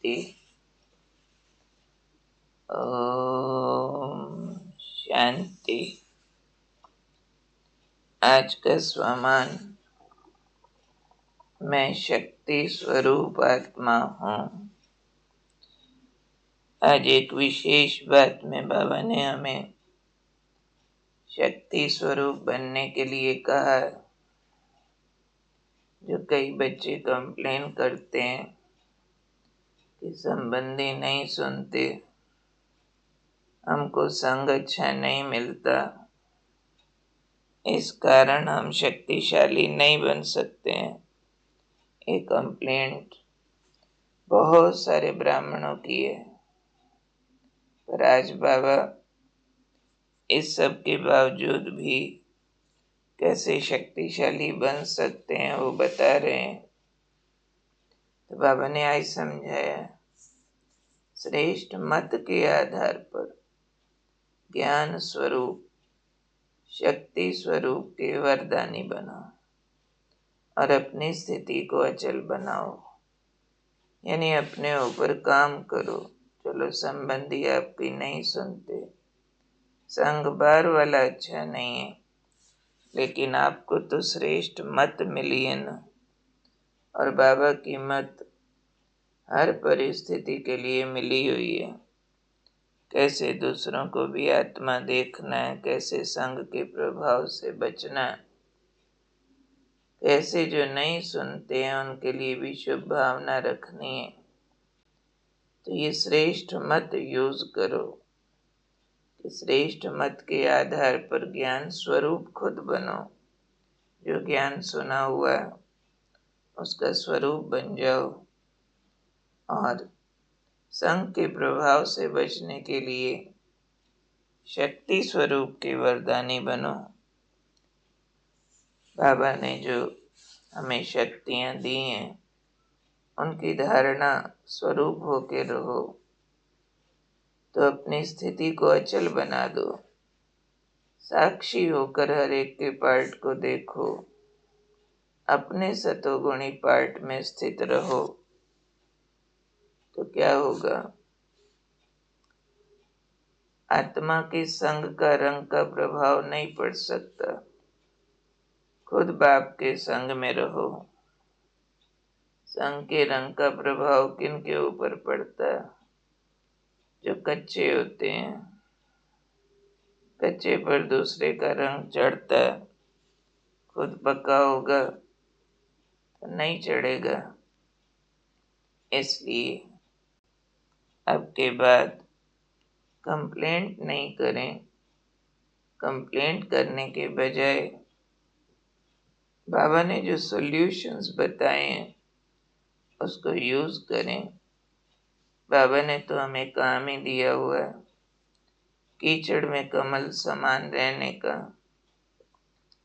शांति। ओम शांति। आज का स्वमान, मैं शक्ति स्वरूप आत्मा हूँ। आज एक विशेष बात में बाबा ने हमें शक्ति स्वरूप बनने के लिए कहा। जो कई बच्चे कंप्लेन करते हैं कि संबंधी नहीं सुनते, हमको संग अच्छा नहीं मिलता, इस कारण हम शक्तिशाली नहीं बन सकते हैं। ये कंप्लेंट बहुत सारे ब्राह्मणों की है। पर आज बाबा इस सब के बावजूद भी कैसे शक्तिशाली बन सकते हैं वो बता रहे हैं। तो बाबा ने आज समझाया, श्रेष्ठ मत के आधार पर ज्ञान स्वरूप शक्ति स्वरूप के वरदानी बनो और अपनी स्थिति को अचल बनाओ, यानी अपने ऊपर काम करो। चलो संबंधी आपकी नहीं सुनते, संग बार वाला अच्छा नहीं है, लेकिन आपको तो श्रेष्ठ मत मिली है ना। और बाबा की मत हर परिस्थिति के लिए मिली हुई है। कैसे दूसरों को भी आत्मा देखना है, कैसे संग के प्रभाव से बचना है, कैसे जो नहीं सुनते हैं उनके लिए भी शुभ भावना रखनी है। तो ये श्रेष्ठ मत यूज करो कि श्रेष्ठ मत के आधार पर ज्ञान स्वरूप खुद बनो। जो ज्ञान सुना हुआ है उसका स्वरूप बन जाओ और संग के प्रभाव से बचने के लिए शक्ति स्वरूप के वरदानी बनो। बाबा ने जो हमें शक्तियां दी हैं उनकी धारणा स्वरूप होके रहो, तो अपनी स्थिति को अचल बना दो। साक्षी होकर हर एक के पार्ट को देखो, अपने सतोगुणी पार्ट में स्थित रहो। तो क्या होगा? आत्मा के संग का रंग का प्रभाव नहीं पड़ सकता। खुद बाप के संग में रहो। संग के रंग का प्रभाव किन के ऊपर पड़ता है? जो कच्चे होते हैं। कच्चे पर दूसरे का रंग चढ़ता है, खुद पक्का होगा तो नहीं चढ़ेगा। इसलिए अब के बाद कंप्लेंट नहीं करें। कंप्लेंट करने के बजाय बाबा ने जो सॉल्यूशंस बताए हैं उसको यूज करें। बाबा ने तो हमें काम ही दिया हुआ है कीचड़ में कमल समान रहने का।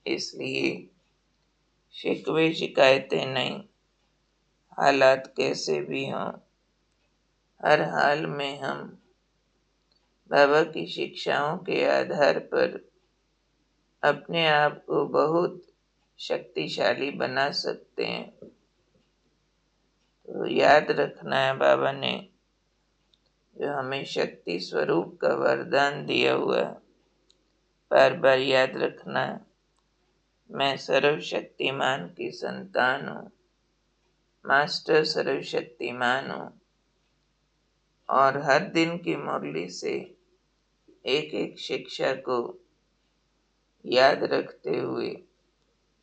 इसलिए शिकवे शिकायतें नहीं, हालात कैसे भी हों, हर हाल में हम बाबा की शिक्षाओं के आधार पर अपने आप को बहुत शक्तिशाली बना सकते हैं। तो याद रखना है, बाबा ने जो हमें शक्ति स्वरूप का वरदान दिया हुआ है, बार बार याद रखना है। मैं सर्वशक्तिमान की संतान हूँ, मास्टर सर्वशक्तिमान हूँ। और हर दिन की मुरली से एक एक शिक्षा को याद रखते हुए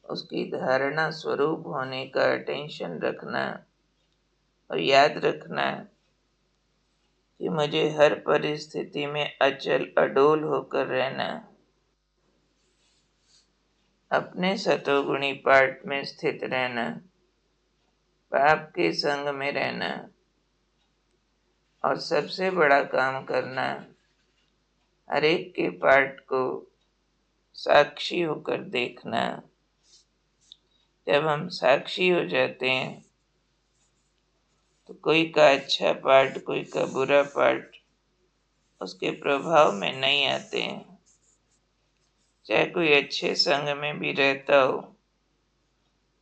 उसकी धारणा स्वरूप होने का अटेंशन रखना और याद रखना कि मुझे हर परिस्थिति में अचल अडोल होकर रहना, अपने सतोगुणी पार्ट में स्थित रहना, पाप के संग में रहना और सबसे बड़ा काम करना, हर एक के पार्ट को साक्षी होकर देखना। जब हम साक्षी हो जाते हैं तो कोई का अच्छा पार्ट, कोई का बुरा पार्ट उसके प्रभाव में नहीं आते हैं। चाहे कोई अच्छे संग में भी रहता हो,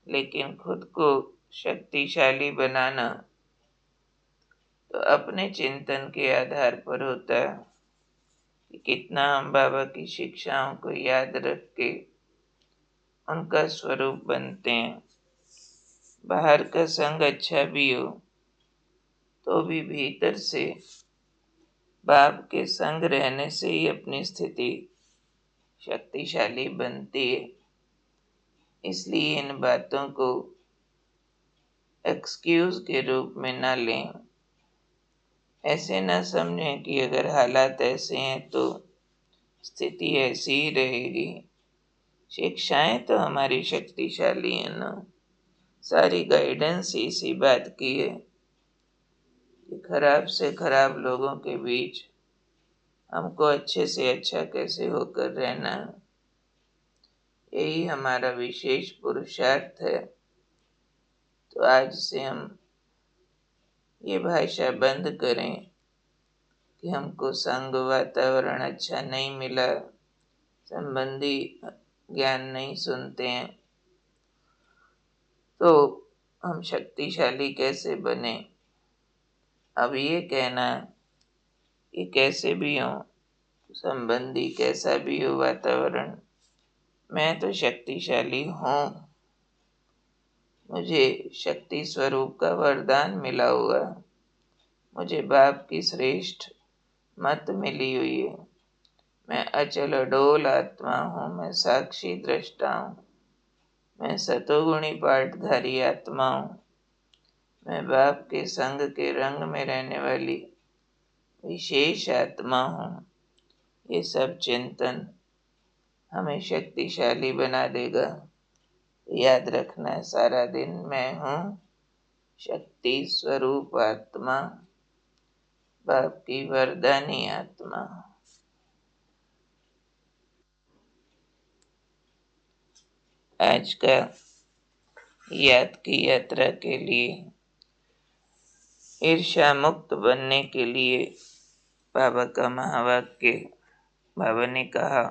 लेकिन खुद को शक्तिशाली बनाना तो अपने चिंतन के आधार पर होता है कि कितना हम बाबा की शिक्षाओं को याद रख के उनका स्वरूप बनते हैं। बाहर का संग अच्छा भी हो तो भी भीतर से बाप के संग रहने से ही अपनी स्थिति शक्तिशाली बनती है। इसलिए इन बातों को एक्सक्यूज के रूप में न लें। ऐसे न समझें कि अगर हालात ऐसे हैं तो स्थिति ऐसी ही रहेगी। शिक्षाएं तो हमारी शक्तिशाली है ना। सारी गाइडेंस इसी बात की है कि खराब से खराब लोगों के बीच हमको अच्छे से अच्छा कैसे होकर रहना है। यही हमारा विशेष पुरुषार्थ है। तो आज से हम ये भाषा बंद करें कि हमको संग वातावरण अच्छा नहीं मिला, संबंधी ज्ञान नहीं सुनते हैं, तो हम शक्तिशाली कैसे बने। अब ये कहना कि कैसे भी हो संबंधी, कैसा भी हो वातावरण, मैं तो शक्तिशाली हूँ, मुझे शक्ति स्वरूप का वरदान मिला हुआ, मुझे बाप की श्रेष्ठ मत मिली हुई है, मैं अचल अडोल आत्मा हूँ, मैं साक्षी दृष्टा हूँ, मैं सतोगुणी पाठधारी आत्मा हूँ, मैं बाप के संग के रंग में रहने वाली विशेष आत्मा हूँ। ये सब चिंतन हमें शक्तिशाली बना देगा। याद रखना है सारा दिन मैं हूँ शक्ति स्वरूप आत्मा, बाप की वरदानी आत्मा। आज का याद की यात्रा के लिए ईर्ष्या मुक्त बनने के लिए बाबा का महावाक्य। बाबा ने कहा,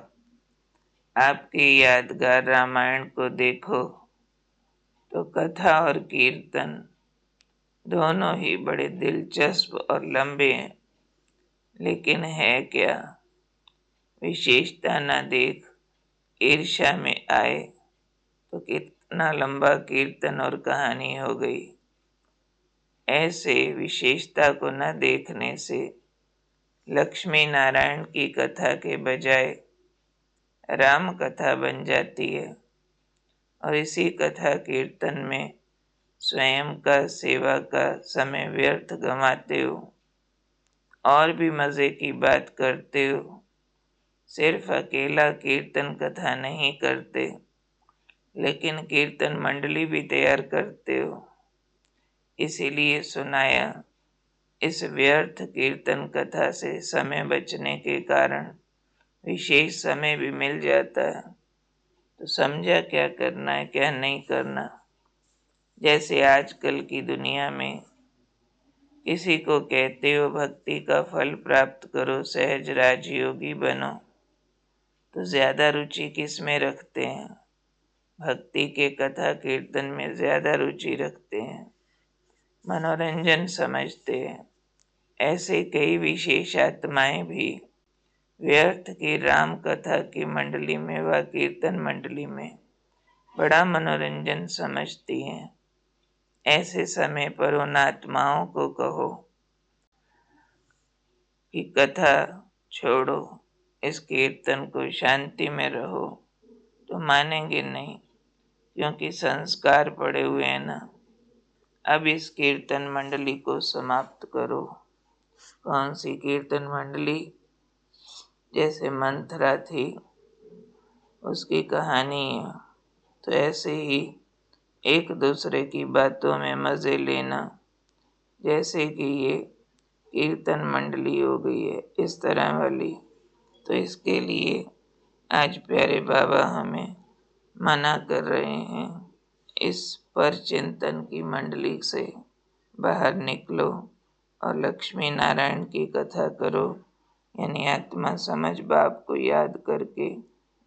आपके यादगार रामायण को देखो तो कथा और कीर्तन दोनों ही बड़े दिलचस्प और लंबे हैं, लेकिन है क्या, विशेषता न देख ईर्ष्या में आए तो कितना लंबा कीर्तन और कहानी हो गई। ऐसे विशेषता को न देखने से लक्ष्मी नारायण की कथा के बजाय राम कथा बन जाती है और इसी कथा कीर्तन में स्वयं का सेवा का समय व्यर्थ गंवाते हो और भी मजे की बात करते हो। सिर्फ अकेला कीर्तन कथा नहीं करते, लेकिन कीर्तन मंडली भी तैयार करते हो। इसीलिए सुनाया, इस व्यर्थ कीर्तन कथा से समय बचने के कारण विशेष समय भी मिल जाता है। तो समझा क्या करना है क्या नहीं करना। जैसे आजकल की दुनिया में किसी को कहते हो भक्ति का फल प्राप्त करो, सहज राजयोगी बनो, तो ज्यादा रुचि किस में रखते हैं? भक्ति के कथा कीर्तन में ज्यादा रुचि रखते हैं, मनोरंजन समझते हैं। ऐसे कई विशेष आत्माएं भी व्यर्थ की राम कथा की मंडली में व कीर्तन मंडली में बड़ा मनोरंजन समझती हैं। ऐसे समय पर उन आत्माओं को कहो कि कथा छोड़ो, इस कीर्तन को शांति में रहो, तो मानेंगे नहीं, क्योंकि संस्कार पड़े हुए हैं ना। अब इस कीर्तन मंडली को समाप्त करो। कौन सी कीर्तन मंडली? जैसे मंथरा थी, उसकी कहानी है। तो ऐसे ही एक दूसरे की बातों में मजे लेना, जैसे कि ये कीर्तन मंडली हो गई है इस तरह वाली। तो इसके लिए आज प्यारे बाबा हमें मना कर रहे हैं। इस पर चिंतन की मंडली से बाहर निकलो और लक्ष्मी नारायण की कथा करो, यानी आत्मा समझ बाप को याद करके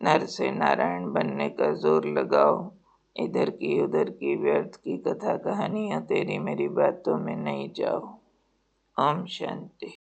नर से नारायण बनने का जोर लगाओ। इधर की उधर की व्यर्थ की कथा कहानियां तेरी मेरी बातों में नहीं जाओ। ओम शांति।